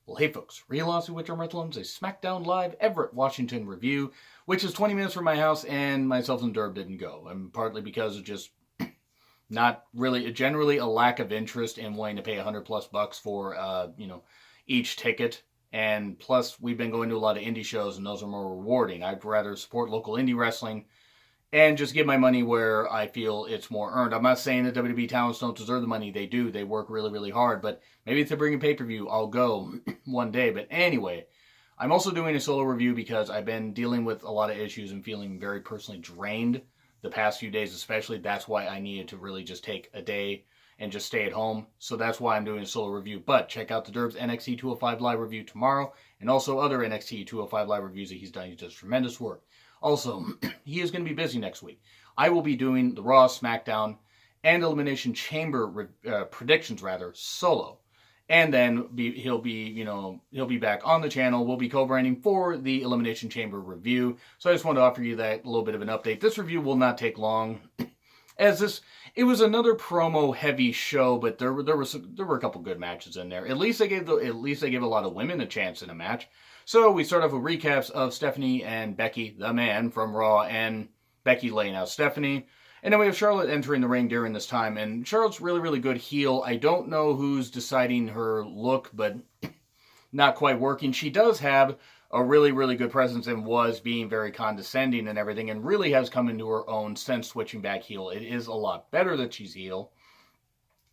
Well, hey folks, Real Aussie Witcher Myrtleum's a SmackDown Live Everett, Washington review, which is 20 minutes from my house, and myself and Derb didn't go. And partly because of just not really, generally a lack of interest in wanting to pay $100+ for, each ticket. And plus, we've been going to a lot of indie shows, and those are more rewarding. I'd rather support local indie wrestling and just give my money where I feel it's more earned. I'm not saying that WWE talents don't deserve the money. They do. They work really, really hard. But maybe if they bring a pay-per-view, I'll go one day. But anyway, I'm also doing a solo review because I've been dealing with a lot of issues and feeling very personally drained the past few days especially. That's why I needed to really just take a day and just stay at home. So that's why I'm doing a solo review. But check out the Derb's NXT 205 Live review tomorrow, and also other NXT 205 Live reviews that he's done. He does tremendous work. Also, he is going to be busy next week. I will be doing the Raw, SmackDown, and Elimination Chamber predictions solo. And then he'll be back on the channel. We'll be co-branding for the Elimination Chamber review. So I just wanted to offer you that little bit of an update. This review will not take long, it was another promo heavy show, but there were a couple good matches in there. At least they gave a lot of women a chance in a match. So we start off with recaps of Stephanie and Becky, the man from Raw, and Becky laying out Stephanie. And then we have Charlotte entering the ring during this time. And Charlotte's really, really good heel. I don't know who's deciding her look, but not quite working. She does have a really, really good presence and was being very condescending and everything, and really has come into her own since switching back heel. It is a lot better that she's heel.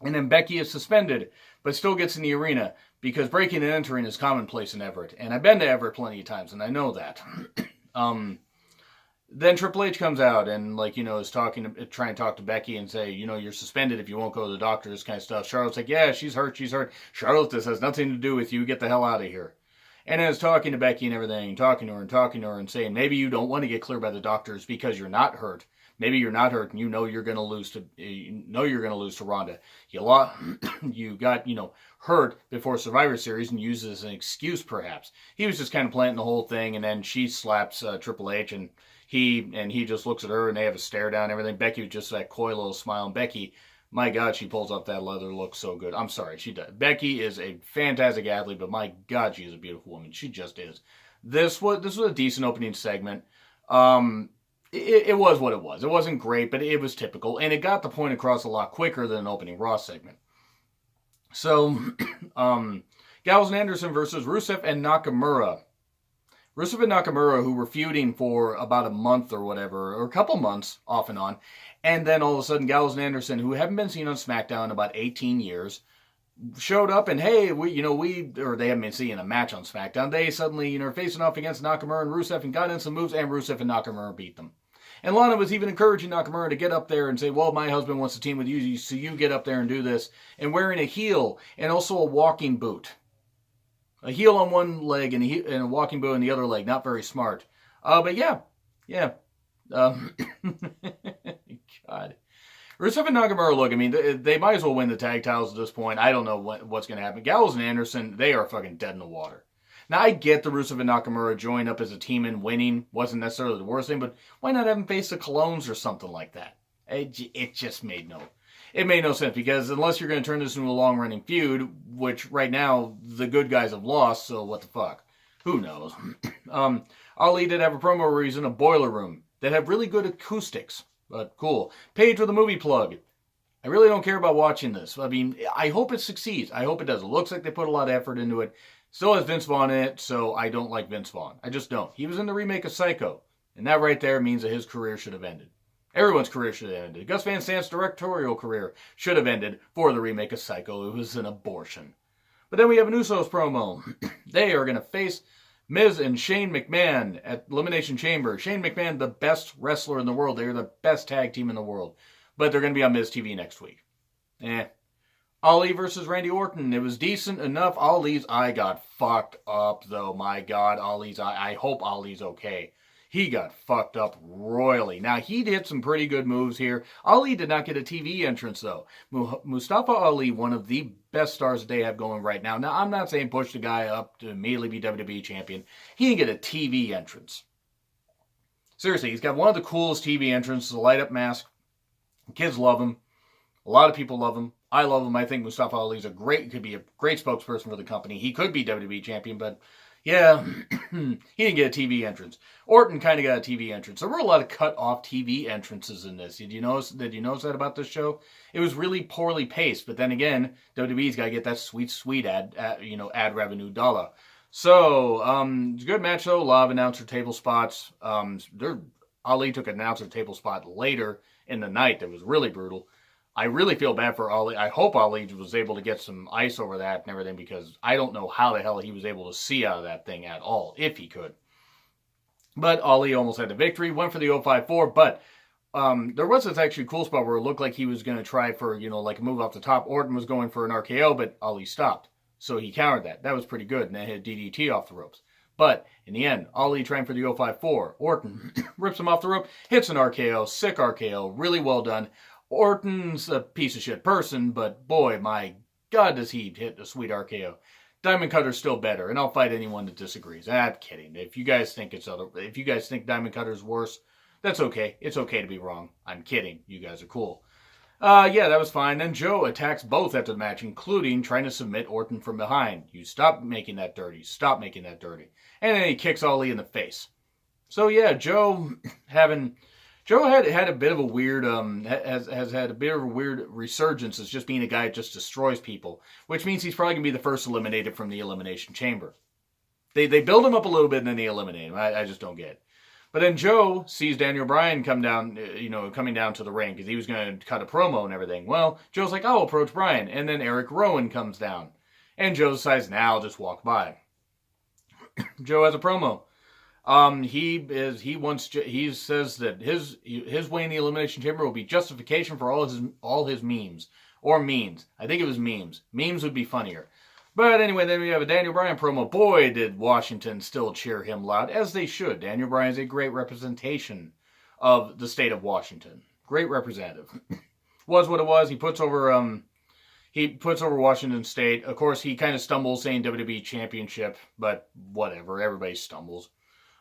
And then Becky is suspended, but still gets in the arena, because breaking and entering is commonplace in Everett. And I've been to Everett plenty of times, and I know that. Then Triple H comes out and, is trying to talk to Becky and say, you're suspended if you won't go to the doctor, this kind of stuff. Charlotte's like, yeah, she's hurt. Charlotte, this has nothing to do with you. Get the hell out of here. And then is talking to Becky and everything, talking to her and saying, maybe you don't want to get cleared by the doctors because you're not hurt. Maybe you're not hurt and you're going to lose to Ronda. You got, hurt before Survivor Series and used it as an excuse perhaps. He was just kind of planting the whole thing, and then she slaps Triple H, and he just looks at her and they have a stare down and everything. Becky with just that coy little smile, and Becky, my God, she pulls off that leather look so good. I'm sorry, she does. Becky is a fantastic athlete, but my God, she is a beautiful woman. She just is. This was a decent opening segment. It was what it was. It wasn't great, but it was typical, and it got the point across a lot quicker than an opening Raw segment. So, Gallows and Anderson versus Rusev and Nakamura. Rusev and Nakamura, who were feuding for about a month or whatever, or a couple months off and on, and then all of a sudden Gallows and Anderson, who haven't been seen on SmackDown in about 18 years, showed up, and hey, they haven't been seeing a match on SmackDown. They suddenly, facing off against Nakamura and Rusev and got in some moves, and Rusev and Nakamura beat them. And Lana was even encouraging Nakamura to get up there and say, well, my husband wants to team with you, so you get up there and do this. And wearing a heel and also a walking boot. A heel on one leg and a walking boot on the other leg. Not very smart. But yeah. God. Rusev and Nakamura, look, they might as well win the tag titles at this point. I don't know what's going to happen. Gallows and Anderson, they are fucking dead in the water. Now, I get the Rusev and Nakamura joining up as a team and winning wasn't necessarily the worst thing, but why not have them face the Colognes or something like that? It just made no sense, because unless you're going to turn this into a long-running feud, which right now the good guys have lost, so what the fuck? Who knows? Ali did have a promo where he's in a boiler room that have really good acoustics, but cool. Paige with a movie plug. I really don't care about watching this. I hope it succeeds. I hope it does. It looks like they put a lot of effort into it. Still has Vince Vaughn in it, so I don't like Vince Vaughn. I just don't. He was in the remake of Psycho, and that right there means that his career should have ended. Everyone's career should have ended. Gus Van Sant's directorial career should have ended for the remake of Psycho. It was an abortion. But then we have an Usos promo. They are going to face Miz and Shane McMahon at Elimination Chamber. Shane McMahon, the best wrestler in the world. They are the best tag team in the world. But they're going to be on Miz TV next week. Ali versus Randy Orton. It was decent enough. Ali's eye got fucked up, though. My God, Ali's eye. I hope Ali's okay. He got fucked up royally. Now, he did some pretty good moves here. Ali did not get a TV entrance, though. Mustafa Ali, one of the best stars that they have going right now. Now, I'm not saying push the guy up to immediately be WWE champion. He didn't get a TV entrance. Seriously, he's got one of the coolest TV entrances, a light-up mask. Kids love him. A lot of people love him. I love him. I think Mustafa Ali's could be a great spokesperson for the company. He could be WWE champion, but yeah, he didn't get a TV entrance. Orton kind of got a TV entrance. There were a lot of cut off TV entrances in this. Did you notice that about this show? It was really poorly paced. But then again, WWE's got to get that sweet ad revenue dollar. So it's a good match though. A lot of announcer table spots. Ali took an announcer table spot later in the night that was really brutal. I really feel bad for Ali. I hope Ali was able to get some ice over that and everything, because I don't know how the hell he was able to see out of that thing at all, if he could. But Ali almost had the victory, went for the 054, but there was this actually cool spot where it looked like he was going to try for, like a move off the top. Orton was going for an RKO, but Ali stopped. So he countered that. That was pretty good, and then hit DDT off the ropes. But in the end, Ali trying for the 054. Orton rips him off the rope, hits an RKO, sick RKO, really well done. Orton's a piece of shit person, but boy, my God, does he hit a sweet RKO. Diamond Cutter's still better, and I'll fight anyone that disagrees. I'm kidding. If you guys think Diamond Cutter's worse, that's okay. It's okay to be wrong. I'm kidding. You guys are cool. Yeah, that was fine. Then Joe attacks both after the match, including trying to submit Orton from behind. You stop making that dirty. Stop making that dirty. And then he kicks Ali in the face. So yeah, Joe had a bit of a weird has had a bit of a weird resurgence as just being a guy that just destroys people, which means he's probably gonna be the first eliminated from the Elimination Chamber. They build him up a little bit and then they eliminate him. I just don't get it. But then Joe sees Daniel Bryan coming down to the ring because he was going to cut a promo and everything. Well, Joe's like, I'll approach Bryan. And then Eric Rowan comes down. And Joe decides, now I'll just walk by. Joe has a promo. He says that his way in the Elimination Chamber will be justification for all his memes. Or memes. I think it was memes. Memes would be funnier. But anyway, then we have a Daniel Bryan promo. Boy, did Washington still cheer him loud, as they should. Daniel Bryan is a great representation of the state of Washington. Great representative. Was what it was. He puts over Washington State. Of course, he kind of stumbles saying WWE Championship, but whatever. Everybody stumbles.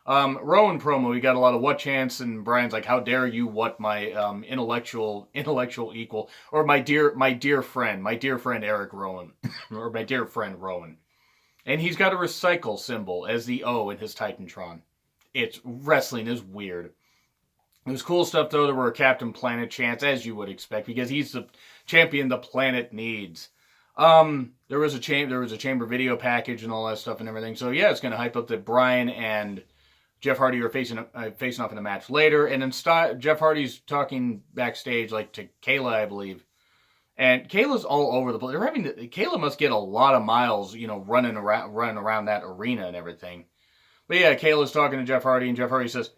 Rowan promo, he got a lot of what chance, and Brian's like, how dare you what my intellectual equal, or my dear friend Eric Rowan, or my dear friend Rowan. And he's got a recycle symbol as the O in his Titantron. Wrestling is weird. It was cool stuff though. There were Captain Planet chants, as you would expect, because he's the champion the planet needs. There was a chamber video package and all that stuff and everything. So yeah, it's going to hype up that Brian and Jeff Hardy are facing off in a match later, and then Jeff Hardy's talking backstage to Kayla, I believe, and Kayla's all over the place. Kayla must get a lot of miles, running around that arena and everything. But yeah, Kayla's talking to Jeff Hardy, and Jeff Hardy says,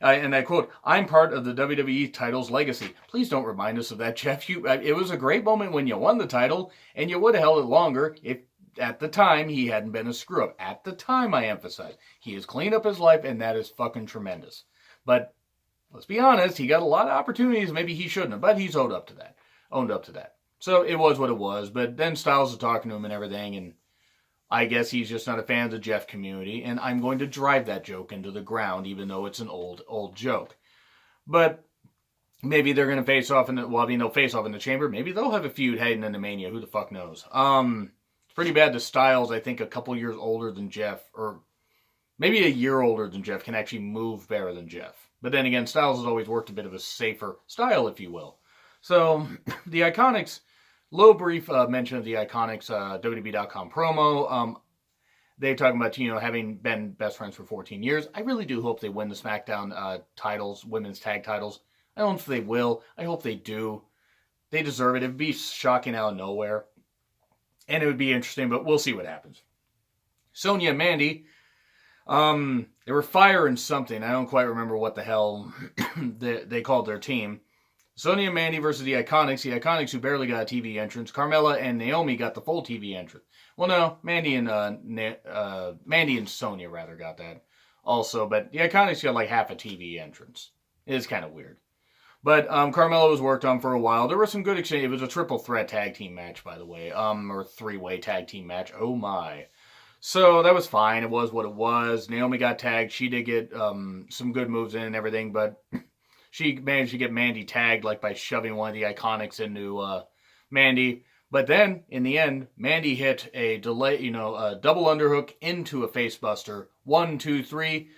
and I quote, "I'm part of the WWE title's legacy. Please don't remind us of that, Jeff. It was a great moment when you won the title, and you would have held it longer if." At the time, he hadn't been a screw-up. At the time, I emphasize. He has cleaned up his life, and that is fucking tremendous. But, let's be honest, he got a lot of opportunities maybe he shouldn't have, but he's owned up to that. So, it was what it was, but then Styles is talking to him and everything, and I guess he's just not a fan of the Jeff community, and I'm going to drive that joke into the ground, even though it's an old joke. But maybe they're going to face off they'll face off in the chamber. Maybe they'll have a feud heading into Mania. Who the fuck knows? Pretty bad that Styles, I think a couple years older than Jeff, or maybe a year older than Jeff, can actually move better than Jeff. But then again, Styles has always worked a bit of a safer style, if you will. So, the Iconics, brief mention of the Iconics WWE.com promo. They're talking about, having been best friends for 14 years. I really do hope they win the SmackDown titles, women's tag titles. I don't know if they will. I hope they do. They deserve it. It would be shocking out of nowhere. And it would be interesting, but we'll see what happens. Sonya and Mandy, they were firing something. I don't quite remember what the hell they called their team. Sonya and Mandy versus the Iconics. The Iconics who barely got a TV entrance. Carmella and Naomi got the full TV entrance. Well, no, Mandy and Sonya rather got that also. But the Iconics got half a TV entrance. It is kind of weird. But Carmella was worked on for a while. There was some good exchange. It was a triple threat tag team match, by the way. Or three-way tag team match. Oh my. So that was fine. It was what it was. Naomi got tagged. She did get some good moves in and everything. But She managed to get Mandy tagged like by shoving one of the Iconics into Mandy. But then, in the end, Mandy hit a a double underhook into a facebuster. 1, 2, 3.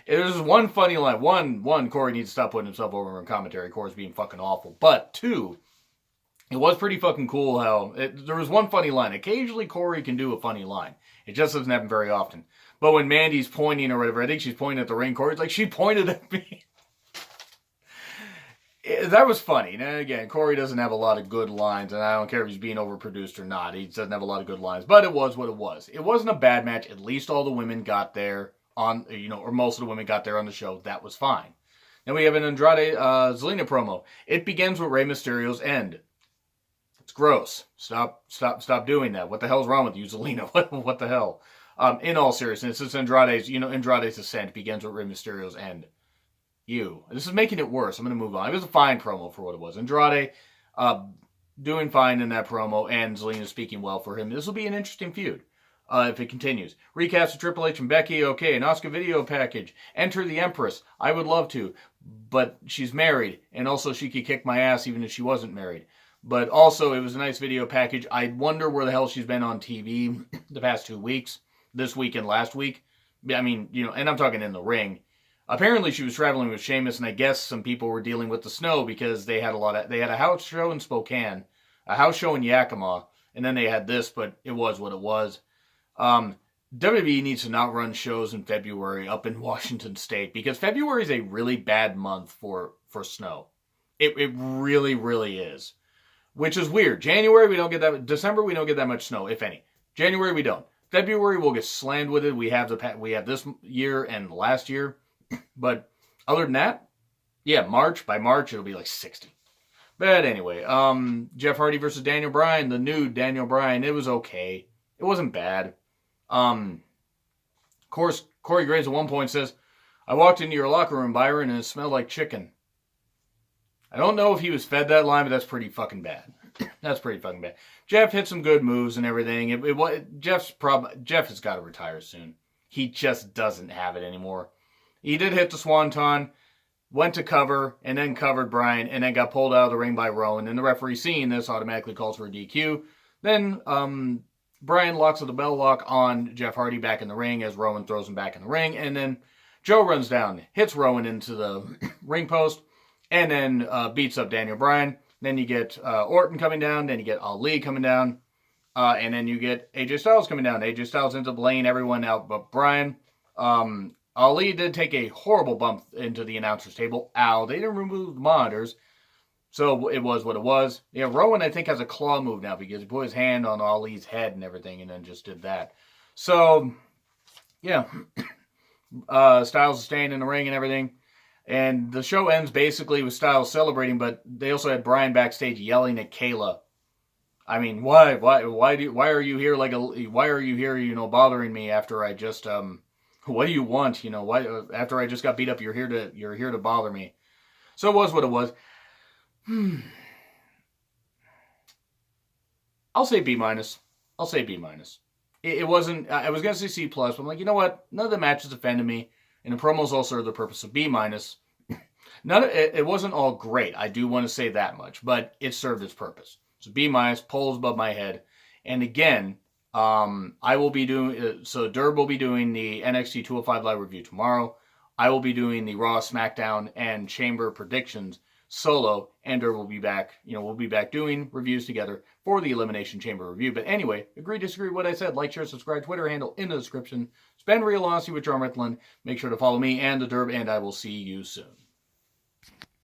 There's one funny line. One, Corey needs to stop putting himself over in commentary. Corey's being fucking awful. But 2, it was pretty fucking cool how there was one funny line. Occasionally, Corey can do a funny line. It just doesn't happen very often. But when Mandy's pointing or whatever, I think she's pointing at the ring. Corey's like, she pointed at me. That was funny. And again, Corey doesn't have a lot of good lines, and I don't care if he's being overproduced or not. He doesn't have a lot of good lines. But it was what it was. It wasn't a bad match. At least all the women got there on, or most of the women got there on the show. That was fine. Then we have an Andrade Zelina promo. It begins with Rey Mysterio's end. It's gross. Stop doing that. What the hell's wrong with you, Zelina? What the hell? In all seriousness, it's Andrade's ascent begins with Rey Mysterio's end. This is making it worse. I'm going to move on. It was a fine promo for what it was. Andrade doing fine in that promo, and Zelina speaking well for him. This will be an interesting feud if it continues. Recaps of Triple H and Becky. Okay, an Asuka video package. Enter the Empress. I would love to, but she's married, and also she could kick my ass even if she wasn't married. But also, it was a nice video package. I wonder where the hell she's been on TV the past 2 weeks. This week and last week. I mean, and I'm talking in the ring. Apparently she was traveling with Sheamus, and I guess some people were dealing with the snow because they had a house show in Spokane, a house show in Yakima, and then they had this, but it was what it was. WWE needs to not run shows in February up in Washington State because February is a really bad month for snow. It really, really is. Which is weird. January we don't get that. December we don't get that much snow, if any. January we don't. February we'll get slammed with it. We have this year and last year. But other than that, yeah, by March it'll be like 60. But anyway, Jeff Hardy versus Daniel Bryan, the new Daniel Bryan, it was okay. It wasn't bad. Of course, Corey Graves at one point says, I walked into your locker room, Byron, and it smelled like chicken. I don't know if he was fed that line, but that's pretty fucking bad. That's pretty fucking bad. Jeff hit some good moves and everything. Jeff has got to retire soon. He just doesn't have it anymore. He did hit the Swanton, went to cover, and then covered Bryan, and then got pulled out of the ring by Rowan. And the referee, seeing this, automatically calls for a DQ. Then Bryan locks with the bell lock on Jeff Hardy back in the ring as Rowan throws him back in the ring. And then Joe runs down, hits Rowan into the ring post, and then beats up Daniel Bryan. Then you get Orton coming down. Then you get Ali coming down. And then you get AJ Styles coming down. AJ Styles ends up laying everyone out but Bryan. Ali did take a horrible bump into the announcer's table. Ow, they didn't remove the monitors. So it was what it was. Yeah, Rowan, I think, has a claw move now because he put his hand on Ali's head and everything and then just did that. So, yeah. Styles is staying in the ring and everything. And the show ends basically with Styles celebrating, but they also had Bryan backstage yelling at Kayla. I mean, why are you here bothering me after I just what do you want? Why after I just got beat up, you're here to bother me. So it was what it was. I'll say B-. It wasn't. I was gonna say C+, but I'm like, you know what? None of the matches offended me, and the promos all served the purpose of B-. It wasn't all great. I do want to say that much, but it served its purpose. So B-, polls above my head, and again. I will be doing, so Derb will be doing the NXT 205 Live review tomorrow. I will be doing the Raw, SmackDown, and Chamber predictions solo, and Derb will be back, we'll be back doing reviews together for the Elimination Chamber review. But anyway, agree, disagree with what I said, like, share, subscribe, Twitter handle in the description. Spend real honesty with John Ritland. Make sure to follow me and the Derb, and I will see you soon.